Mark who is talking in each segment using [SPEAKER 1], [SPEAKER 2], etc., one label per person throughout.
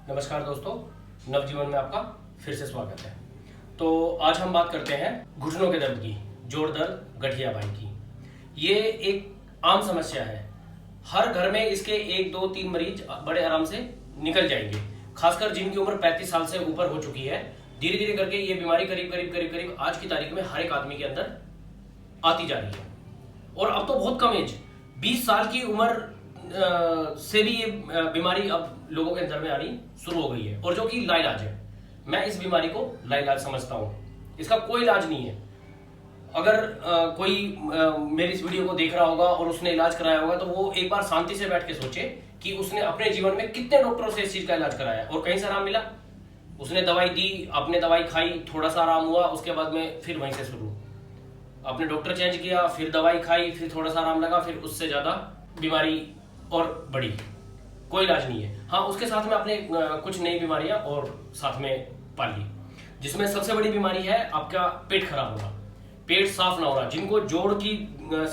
[SPEAKER 1] नमस्कार दोस्तों, नवजीवन में आपका फिर से स्वागत है। तो आज हम बात करते हैं घुटनों के दर्द की, जोड़ दर्द, गठिया बाई की। ये एक आम समस्या है। हर घर में इसके 1, 2, 3 मरीज बड़े आराम से निकल जाएंगे, खासकर जिनकी उम्र 35 साल से ऊपर हो चुकी है। धीरे धीरे करके ये बीमारी करीब आज की तारीख में हर एक आदमी के अंदर आती जा रही है। और अब तो बहुत कम एज, 20 साल की उम्र से भी ये बीमारी अब लोगों के अंदर में आनी शुरू हो गई है, और जो कि लाइलाज है। मैं इस बीमारी को लाइलाज समझता हूँ। इसका कोई इलाज नहीं है। अगर कोई मेरी इस वीडियो को देख रहा होगा और उसने इलाज कराया होगा, तो वो एक बार शांति से बैठ के सोचे कि उसने अपने जीवन में कितने डॉक्टरों से इस चीज का इलाज कराया और कहीं से आराम मिला। उसने दवाई दी, आपने दवाई खाई, थोड़ा सा आराम हुआ, उसके बाद में फिर वहीं से शुरू। आपने डॉक्टर चेंज किया, फिर दवाई खाई, फिर थोड़ा सा आराम लगा, फिर उससे ज्यादा बीमारी और बड़ी। कोई इलाज नहीं है। हाँ, उसके साथ में आपने कुछ नई बीमारियां और साथ में पाल ली, जिसमें सबसे बड़ी बीमारी है आपका पेट खराब होना, पेट साफ ना होना। जिनको जोड़ की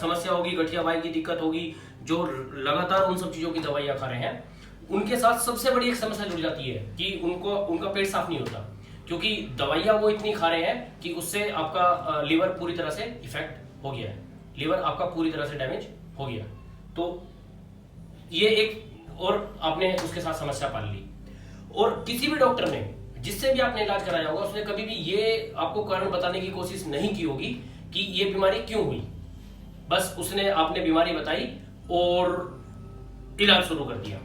[SPEAKER 1] समस्या होगी, गठिया बाई की दिक्कत होगी, जो लगातार उन सब चीजों की दवाइयां खा रहे हैं, उनके साथ सबसे बड़ी एक समस्या जुड़ जाती है कि उनका पेट साफ नहीं होता, क्योंकि दवाइयां वो इतनी खा रहे हैं कि उससे आपका लीवर पूरी तरह से इफेक्ट हो गया है, लीवर आपका पूरी तरह से डैमेज हो गया। तो ये एक और आपने उसके साथ समस्या पाल ली। और किसी भी डॉक्टर ने, जिससे भी आपने इलाज कराया होगा, उसने कभी भी ये आपको कारण बताने की कोशिश नहीं की होगी कि ये बीमारी क्यों हुई। बस आपने बीमारी बताई और इलाज शुरू कर दिया।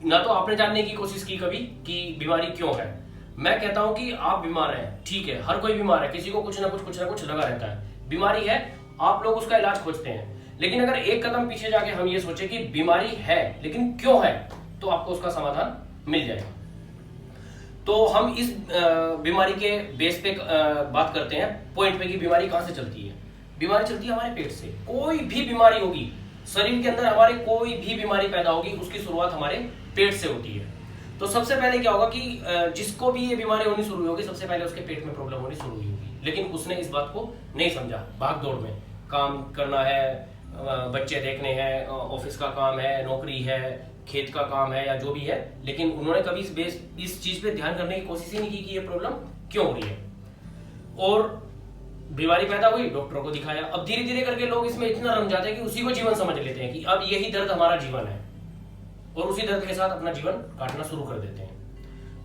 [SPEAKER 1] ना तो आपने जानने की कोशिश की कभी कि बीमारी क्यों है। मैं कहता हूं कि आप बीमार हैं, ठीक है, हर कोई बीमार है, किसी को कुछ ना कुछ लगा रहता है। बीमारी है, आप लोग उसका इलाज खोजते हैं। लेकिन अगर एक कदम पीछे जाके हम ये सोचे कि बीमारी है लेकिन क्यों है, तो आपको उसका समाधान मिल जाएगा। तो हम इस बीमारी के बेस पे बात करते हैं, पॉइंट पे, कि बीमारी कहां से चलती है। बीमारी चलती है हमारे पेट से। कोई भी बीमारी होगी शरीर के अंदर, हमारे कोई भी बीमारी पैदा होगी, उसकी शुरुआत हमारे पेट से होती है। तो सबसे पहले क्या होगा कि जिसको भी ये बीमारी होनी शुरू होगी, सबसे पहले उसके पेट में प्रॉब्लम होनी शुरू हुई होगी। लेकिन उसने इस बात को नहीं समझा। भाग दौड़ में काम करना है, बच्चे देखने हैं, ऑफिस का काम है, नौकरी है, खेत का काम है, या जो भी है, लेकिन उन्होंने कभी इस चीज पे ध्यान करने की कोशिश ही नहीं की कि ये प्रॉब्लम क्यों हो रही है। और बीमारी पैदा हुई, डॉक्टरों को दिखाया। अब धीरे धीरे करके लोग इसमें इतना रम जाते हैं कि उसी को जीवन समझ लेते हैं कि अब यही दर्द हमारा जीवन है, और उसी दर्द के साथ अपना जीवन काटना शुरू कर देते हैं।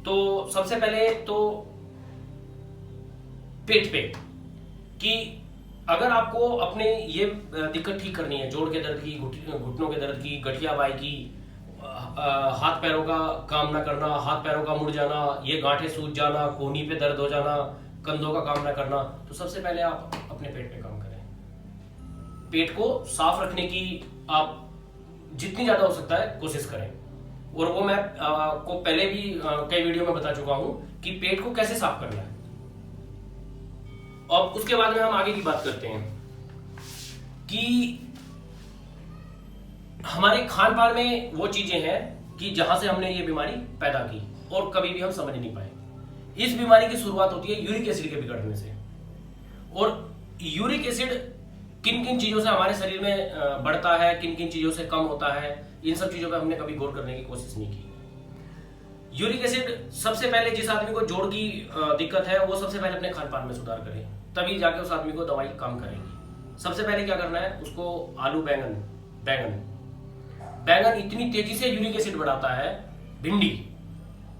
[SPEAKER 1] तो सबसे पहले तो पेट पे, कि अगर आपको अपने ये दिक्कत ठीक करनी है, जोड़ के दर्द की, घुटनों के दर्द की, गठिया बाई की, हाथ पैरों का काम ना करना, हाथ पैरों का मुड़ जाना, ये गांठें सूज जाना, कोहनी पे दर्द हो जाना, कंधों का काम ना करना, तो सबसे पहले आप अपने पेट पे काम करें। पेट को साफ रखने की आप जितनी ज्यादा हो सकता है कोशिश करें। और वो मैं आपको पहले भी कई वीडियो में बता चुका हूं कि पेट को कैसे साफ करना है। अब उसके बाद में हम आगे की बात करते हैं कि हमारे खान पान में वो चीजें हैं कि जहां से हमने ये बीमारी पैदा की और कभी भी हम समझ नहीं पाए। इस बीमारी की शुरुआत होती है यूरिक एसिड के बिगड़ने से। और यूरिक एसिड किन किन चीजों से हमारे शरीर में बढ़ता है, किन किन चीजों से कम होता है, इन सब चीजों पे हमने कभी गौर करने की कोशिश नहीं की। यूरिक एसिड सबसे पहले, जिस आदमी को जोड़ की दिक्कत है, वो सबसे पहले अपने खान पान में सुधार करे, तभी जाके उस आदमी को दवाई काम करेगी। सबसे पहले क्या करना है, उसको आलू, बैंगन इतनी तेजी से यूरिक एसिड बढ़ाता है, भिंडी,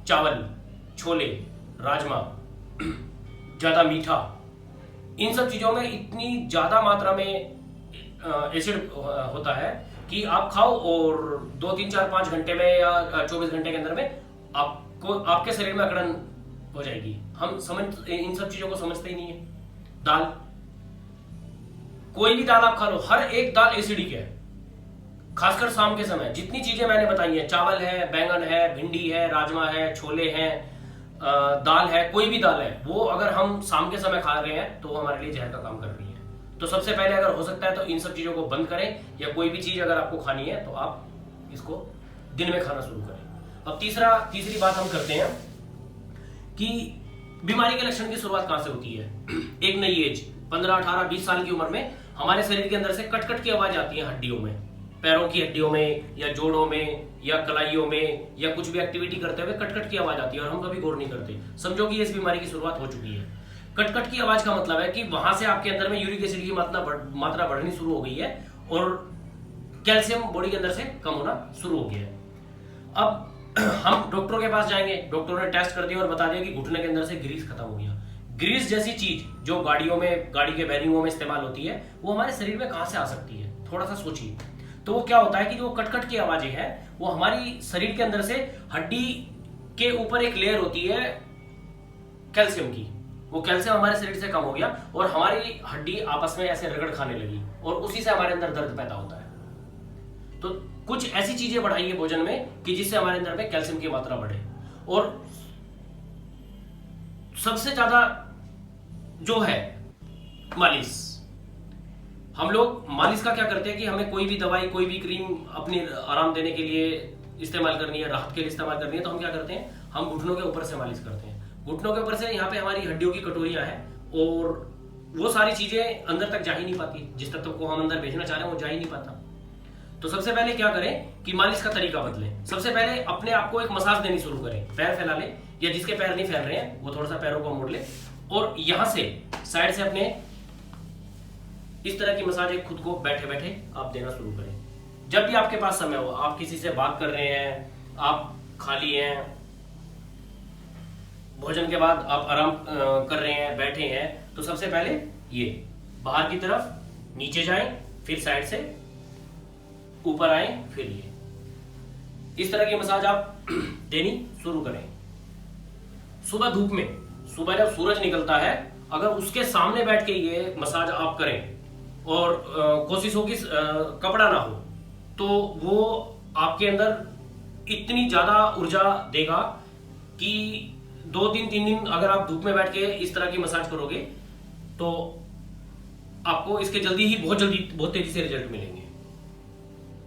[SPEAKER 1] चावल, छोले, राजमा, ज्यादा मीठा, इन सब चीजों में इतनी ज्यादा मात्रा में एसिड होता है कि आप खाओ और 2, 3, 4, 5 घंटे में या 24 घंटे के अंदर में आपके शरीर में अकड़न हो जाएगी। हम इन सब चीजों को समझते ही नहीं है। दाल, कोई भी दाल आप खा लो, हर एक दाल एसिडिक है, खासकर शाम के समय। जितनी चीजें मैंने बताई हैं, चावल है, बैंगन है, भिंडी है, राजमा है, छोले हैं, दाल है, कोई भी दाल है, वो अगर हम शाम के समय खा रहे हैं तो वो हमारे लिए जहर का काम कर रही है। तो सबसे पहले अगर हो सकता है तो इन सब चीजों को बंद करें, या कोई भी चीज अगर आपको खानी है तो आप इसको दिन में खाना शुरू करें। अब तीसरी बात हम करते हैं कि बीमारी के लक्षण की शुरुआत कहां से होती है। एक नई एज, 15, 18, 20 साल की उम्र में हमारे शरीर के अंदर से कट कट की आवाज आती है हड्डियों में, पैरों की हड्डियों में या जोड़ों में या कलाइयों में या कुछ भी एक्टिविटी करते हुए कट कट की आवाज आती है और हम कभी गौर नहीं करते, समझो कि इस बीमारी की शुरुआत हो चुकी है। कट कट की आवाज का मतलब है कि वहां से आपके अंदर में यूरिक एसिड की मात्रा बढ़नी शुरू हो गई है और कैल्शियम बॉडी के अंदर से कम होना शुरू हो गया है। अब हम डॉक्टरों के पास जाएंगे, डॉक्टर ने टेस्ट कर दिया और बता दिया कि घुटने के अंदर से ग्रीस खत्म हो गया। ग्रीस जैसी चीज जो गाड़ियों में, गाड़ी के बैरिंगों में इस्तेमाल होती है, वो हमारे शरीर में कहां से आ सकती है? थोड़ा सा सोचिए। तो वो क्या होता है कि जो कटकट की आवाजें हैं वो हमारी शरीर के अंदर से हड्डी के ऊपर एक लेयर होती है कैल्शियम की, वो कैल्शियम हमारे शरीर से कम हो गया और हमारी हड्डी आपस में ऐसे रगड़ खाने लगी और उसी से हमारे अंदर दर्द पैदा होता है। तो कुछ ऐसी चीजें बढ़ाइए भोजन में कि जिससे हमारे अंदर में कैल्शियम की मात्रा बढ़े। और सबसे ज्यादा जो है मालिश, हम लोग मालिश का क्या करते हैं कि हमें कोई भी दवाई, कोई भी क्रीम अपनी आराम देने के लिए इस्तेमाल करनी है, राहत के लिए इस्तेमाल करनी है, तो हम क्या करते हैं, हम घुटनों के ऊपर से मालिश करते हैं। घुटनों के ऊपर से यहाँ पे हमारी हड्डियों की कटोरियां हैं और वो सारी चीजें अंदर तक जा ही नहीं पाती, जिस तक को हम अंदर भेजना चाह रहे हैं वो जा ही नहीं पाता। तो सबसे पहले क्या करें कि मालिश का तरीका बदलें। सबसे पहले अपने आप को एक मसाज देनी शुरू करें, पैर फैला लें या जिसके पैर नहीं फैल रहे हैं वो थोड़ा सा पैरों को मोड़ ले और यहां से साइड से अपने इस तरह की मसाज एक खुद को बैठे बैठे आप देना शुरू करें। जब भी आपके पास समय हो, आप किसी से बात कर रहे हैं, आप खाली हैं, भोजन के बाद आप आराम कर रहे हैं, बैठे हैं, तो सबसे पहले ये बाहर की तरफ नीचे जाएं, फिर साइड से ऊपर आए, फिर ये इस तरह की मसाज आप देनी शुरू करें। सुबह धूप में, सुबह जब सूरज निकलता है, अगर उसके सामने बैठ के ये मसाज आप करें और कोशिश हो कि कपड़ा ना हो, तो वो आपके अंदर इतनी ज्यादा ऊर्जा देगा कि 2 दिन 3 दिन अगर आप धूप में बैठ के इस तरह की मसाज करोगे तो आपको इसके जल्दी ही बहुत तेजी से रिजल्ट मिलेंगे।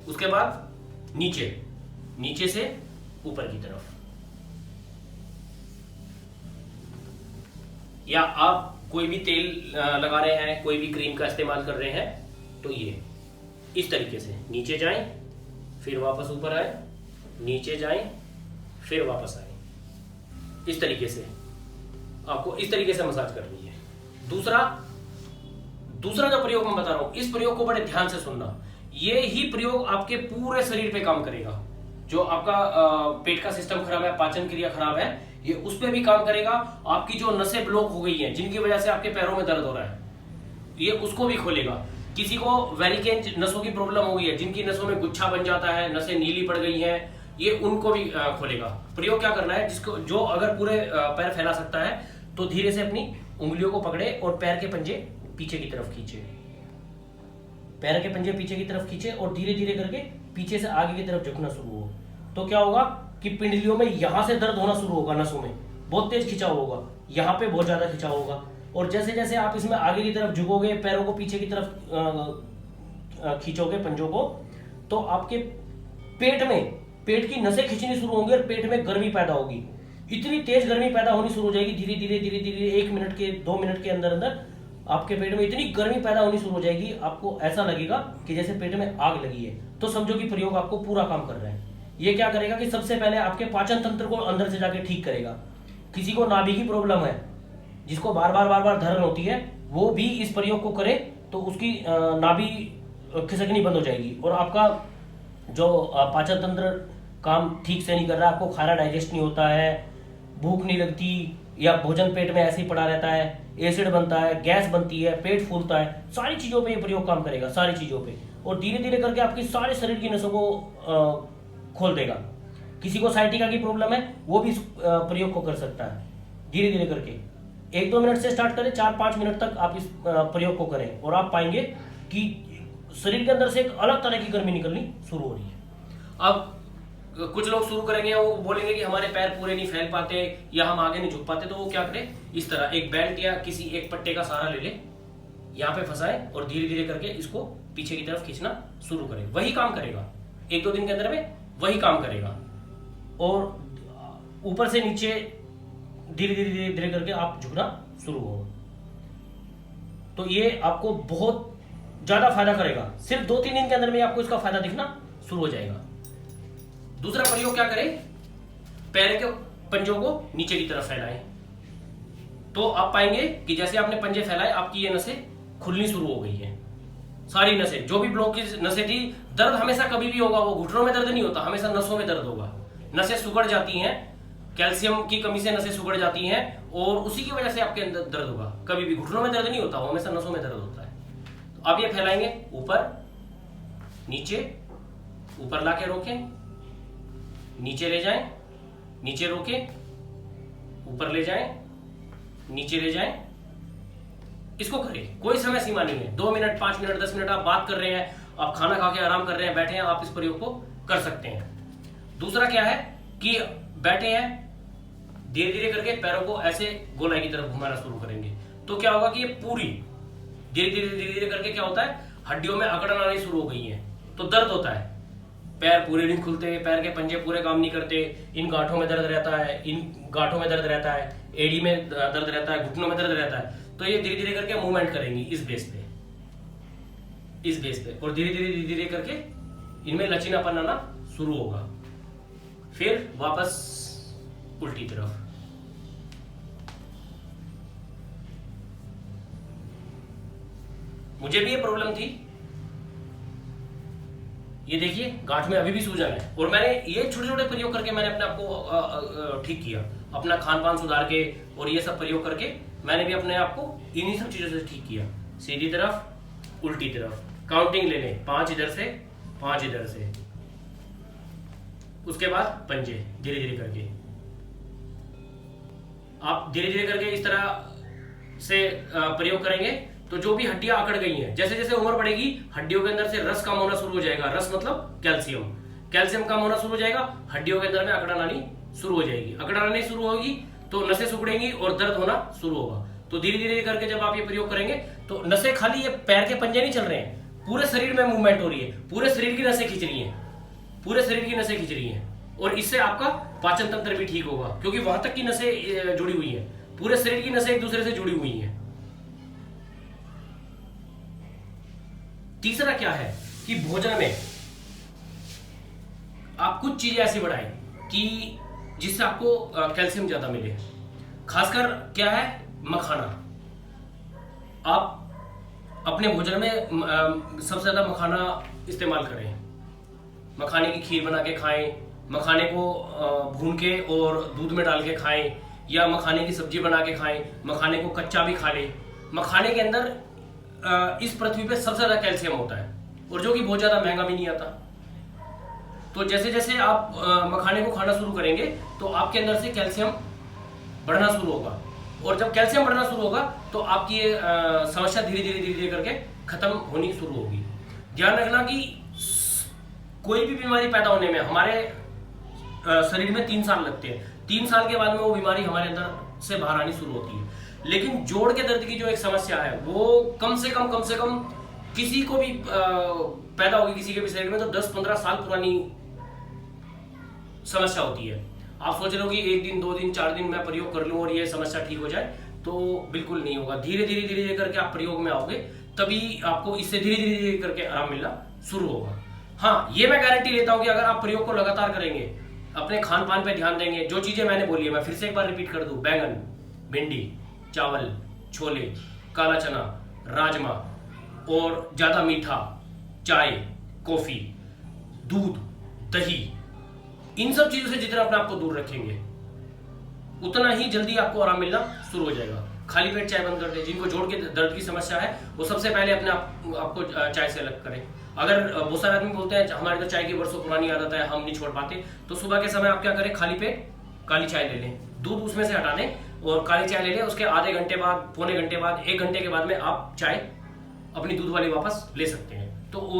[SPEAKER 1] उसके बाद नीचे से ऊपर की तरफ, या आप कोई भी तेल लगा रहे हैं, कोई भी क्रीम का इस्तेमाल कर रहे हैं, तो ये इस तरीके से नीचे जाएं, फिर वापस ऊपर आए, नीचे जाएं, फिर वापस आए, इस तरीके से आपको इस तरीके से मसाज करनी है। दूसरा जो प्रयोग मैं बता रहा हूं, इस प्रयोग को बड़े ध्यान से सुनना। ये ही प्रयोग आपके पूरे शरीर पे काम करेगा। जो आपका पेट का सिस्टम खराब है, पाचन क्रिया खराब है, ये उस पे भी काम करेगा। आपकी जो नसें ब्लॉक हो गई हैं, जिनकी वजह से आपके पैरों में दर्द हो रहा है, ये उसको भी खोलेगा। किसी को वेरिकेज नसों की प्रॉब्लम हो गई है, जिनकी नसों में गुच्छा बन जाता है, नसें नीली पड़ गई हैं, ये उनको भी खोलेगा। प्रयोग क्या करना है, जिसको जो अगर पूरे पैर फैला सकता है तो धीरे से अपनी उंगलियों को पकड़े और पैर के पंजे पीछे की तरफ खींचे, पैर के पंजे पीछे की तरफ खींचे और धीरे धीरे करके पीछे से आगे की तरफ झुकना शुरू हो। तो क्या होगा कि पिंडलियों में यहां से दर्द होना शुरू होगा, नसों में बहुत तेज खिंचाव होगा, यहाँ पे बहुत ज्यादा खिंचाव होगा। और जैसे जैसे आप इसमें आगे की तरफ झुकोगे, पैरों को पीछे की तरफ खींचोगे पंजों को, तो आपके पेट की नसें खींचनी शुरू होंगी और पेट में गर्मी पैदा होगी। इतनी तेज गर्मी पैदा होनी शुरू हो जाएगी, धीरे धीरे 1 मिनट के 2 मिनट के अंदर आपके पेट में इतनी गर्मी पैदा होनी शुरू हो जाएगी, आपको ऐसा लगेगा कि जैसे पेट में आग लगी है। तो समझो कि प्रयोग आपको पूरा काम कर रहा है। ये क्या करेगा कि सबसे पहले आपके पाचन तंत्र को अंदर से जाके ठीक करेगा। किसी को नाभि की प्रॉब्लम है, जिसको बार बार धरण होती है, वो भी इस प्रयोग को करे तो उसकी नाभि खिसकनी बंद हो जाएगी और आपका जो पाचन तंत्र काम ठीक से नहीं कर रहा, आपको खाना डाइजेस्ट नहीं होता है, भूख नहीं लगती, या भोजन पेट में ऐसे ही पड़ा रहता है, एसिड बनता है, गैस बनती है, पेट फूलता है, सारी चीजों पे ये प्रयोग काम करेगा, सारी चीजों पे। और धीरे धीरे करके आपकी सारे शरीर की नसों को खोल देगा। किसी को साइटिका की प्रॉब्लम है, वो भी इस प्रयोग को कर सकता है। धीरे धीरे करके 1-2 मिनट से स्टार्ट करें, 4-5 मिनट तक आप इस प्रयोग को करें और आप पाएंगे कि शरीर के अंदर से एक अलग तरह की गर्मी निकलनी शुरू हो रही है। अब कुछ लोग शुरू करेंगे, वो बोलेंगे कि हमारे पैर पूरे नहीं फैल पाते या हम आगे नहीं झुक पाते, तो वो क्या करें, इस तरह एक बेल्ट या किसी एक पट्टे का सहारा ले ले, यहाँ पे फंसाए और धीरे धीरे करके इसको पीछे की तरफ खींचना शुरू करें। वही काम करेगा, 1-2 दिन के अंदर में वही काम करेगा। और ऊपर से नीचे धीरे धीरे करके आप झुकना शुरू हो। तो ये आपको बहुत ज्यादा फायदा करेगा। सिर्फ 2-3 दिन के अंदर में आपको इसका फायदा दिखना शुरू हो जाएगा। दूसरा प्रयोग क्या करें, पैर के पंजों को नीचे की तरफ फैलाएं। तो आप पाएंगे कि जैसे आपने पंजे फैलाए, आपकी ये नसें खुलनी शुरू हो गई है। सारी नसें, जो भी ब्लॉक की नसें थी, दर्द हमेशा कभी भी होगा, वो घुटनों में दर्द नहीं होता, हमेशा नसों में दर्द होगा। नसें सुगड़ जाती हैं, कैल्शियम की कमी से नसें सुगड़ जाती हैं और उसी की वजह से आपके अंदर दर्द होगा। कभी भी घुटनों में दर्द नहीं होता, वो हमेशा नसों में दर्द होता है। तो आप ये फैलाएंगे, ऊपर नीचे, ऊपर लाके रोकें, नीचे ले जाएं, नीचे रोकें, ऊपर ले जाएं, नीचे ले जाएं। इसको करें, कोई समय सीमा नहीं है। 2 मिनट, 5 मिनट, 10 मिनट आप बात कर रहे हैं, आप खाना खा के आराम कर रहे हैं, बैठे हैं, आप इस प्रयोग को कर सकते हैं। दूसरा क्या है कि बैठे हैं, धीरे धीरे करके पैरों को ऐसे गोलाई की तरफ घुमाना शुरू करेंगे। तो क्या होगा कि ये पूरी धीरे धीरे करके क्या होता है, हड्डियों में अकड़न आनी शुरू हो गई है, तो दर्द होता है। पैर पूरे नहीं खुलते, पैर के पंजे पूरे काम नहीं करते, इन गांठों में दर्द रहता है, इन गांठों में दर्द रहता है, एड़ी में दर्द रहता है, घुटनों में दर्द रहता है। तो ये धीरे धीरे करके मूवमेंट करेंगी इस बेस पे, इस बेस पे, और धीरे धीरे करके इनमें लचीलापन आना शुरू होगा। फिर वापस उल्टी तरफ। मुझे भी ये प्रॉब्लम थी, ये देखिए गांठ में अभी भी सूजन है, और मैंने ये छोटे छोटे प्रयोग करके मैंने अपने आप को ठीक किया। अपना खान पान सुधार के और ये सब प्रयोग करके मैंने भी अपने आप को इन्हीं सब चीजों से ठीक किया। सीधी तरफ, उल्टी तरफ, काउंटिंग ले लें, 5 इधर से, 5 इधर से, उसके बाद पंजे धीरे धीरे करके। आप धीरे धीरे करके इस तरह से प्रयोग करेंगे तो जो भी हड्डियां अकड़ गई हैं, जैसे जैसे उम्र बढ़ेगी हड्डियों के अंदर से रस कम होना शुरू हो जाएगा। रस मतलब कैल्शियम, कैल्शियम कम होना शुरू हो जाएगा, हड्डियों के अंदर में अकड़न आनी शुरू हो जाएगी। अकड़न आनी शुरू होगी तो नसें सिकुड़ेंगी और दर्द होना शुरू होगा। तो धीरे धीरे करके जब आप ये प्रयोग करेंगे तो नसें, खाली ये पैर के पंजे नहीं चल रहे हैं, पूरे शरीर में मूवमेंट हो रही है, पूरे शरीर की नसें खींच रही हैं, पूरे शरीर की नसें खींच रही हैं। और इससे आपका पाचन तंत्र भी ठीक होगा, क्योंकि वहां तक की नसें जुड़ी हुई है, पूरे शरीर की नसें एक दूसरे से जुड़ी हुई हैं। तीसरा क्या है कि भोजन में आप कुछ चीजें ऐसी बढ़ाएं कि जिससे आपको कैल्शियम ज्यादा मिले। खासकर क्या है, मखाना। आप अपने भोजन में सबसे ज्यादा मखाना इस्तेमाल करें। मखाने की खीर बना के खाएं, मखाने को भून के और दूध में डाल के खाएं, या मखाने की सब्जी बना के खाएं, मखाने को कच्चा भी खा लें। मखाने के अंदर इस पृथ्वी पे सबसे ज्यादा कैल्शियम होता है, और जो कि बहुत ज्यादा महंगा भी नहीं आता। तो जैसे जैसे आप मखाने को खाना शुरू करेंगे तो आपके अंदर से कैल्शियम बढ़ना शुरू होगा, और जब कैल्शियम बढ़ना शुरू होगा तो आपकी ये समस्या धीरे धीरे करके खत्म होनी शुरू होगी। ध्यान रखना कि कोई भी बीमारी पैदा होने में हमारे शरीर में 3 साल लगते हैं। 3 साल के बाद में वो बीमारी हमारे अंदर से बाहर आनी शुरू होती है। लेकिन जोड़ के दर्द की जो एक समस्या है वो कम से कम किसी को भी पैदा होगी, किसी के भी शरीर में, तो 10-15 साल पुरानी समस्या होती है। आप सोच रहे हो कि 1 दिन, 2 दिन, 4 दिन मैं प्रयोग कर लूं और ये समस्या ठीक हो जाए, तो बिल्कुल नहीं होगा। धीरे धीरे करके आप प्रयोग में आओगे, तभी आपको इससे धीरे धीरे करके आराम मिलना शुरू होगा। हाँ, ये मैं गारंटी लेता हूं कि अगर आप प्रयोग को लगातार करेंगे, अपने खान पान पे ध्यान देंगे, जो चीजें मैंने बोली है मैं फिर से एक बार रिपीट कर दूं, बैंगन, भिंडी, चावल, छोले, काला चना, राजमा, और ज्यादा मीठा, चाय, कॉफी, दूध, दही, इन सब चीजों से जितना अपने आप को दूर रखेंगे उतना ही जल्दी आपको आराम मिलना शुरू हो जाएगा। खाली पेट चाय बंद कर दें। जिनको जोड़ के दर्द की समस्या है वो सबसे पहले अपने आपको चाय से अलग करें। अगर बहुत सारे आदमी बोलते हैं हमारी तो चाय की वर्षों पुरानी आदत है, हम नहीं छोड़ पाते, तो सुबह के समय आप क्या करें, खाली पेट काली चाय ले लें, दूध उसमें से हटा दें और काली चाय ले लें। उसके आधे घंटे बाद, पौने घंटे बाद, 1 घंटे के बाद में आप चाय अपनी दूध वाली वापस ले सकते हैं। तो वो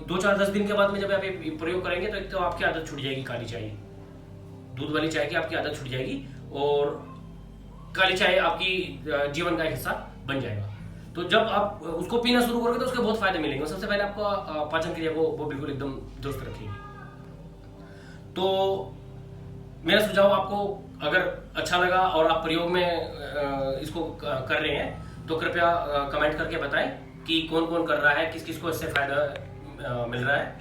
[SPEAKER 1] 2-4-10 दिन के बाद में जब आप ये प्रयोग करेंगे तो एक तो आपकी आदत छूट जाएगी, काली चाय, दूध वाली चाय की आपकी आदत छूट जाएगी और काली चाय आपकी जीवन का एक हिस्सा बन जाएगा। तो जब आप उसको पीना शुरू करोगे तो उसके बहुत फायदे मिलेंगे। सबसे पहले आपको पाचन क्रिया वो बिल्कुल एकदम दुरुस्त रखेगी। तो मेरा सुझाव आपको अगर अच्छा लगा और आप प्रयोग में इसको कर रहे हैं तो कृपया कमेंट करके बताएं कि कौन कौन कर रहा है, किस किस को इससे फायदा मिल रहा है।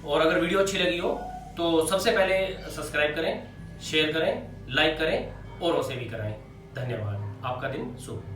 [SPEAKER 1] और अगर वीडियो अच्छी लगी हो तो सबसे पहले सब्सक्राइब करें, शेयर करें, लाइक करें और उसे भी कराएं। धन्यवाद। आपका दिन शुभ।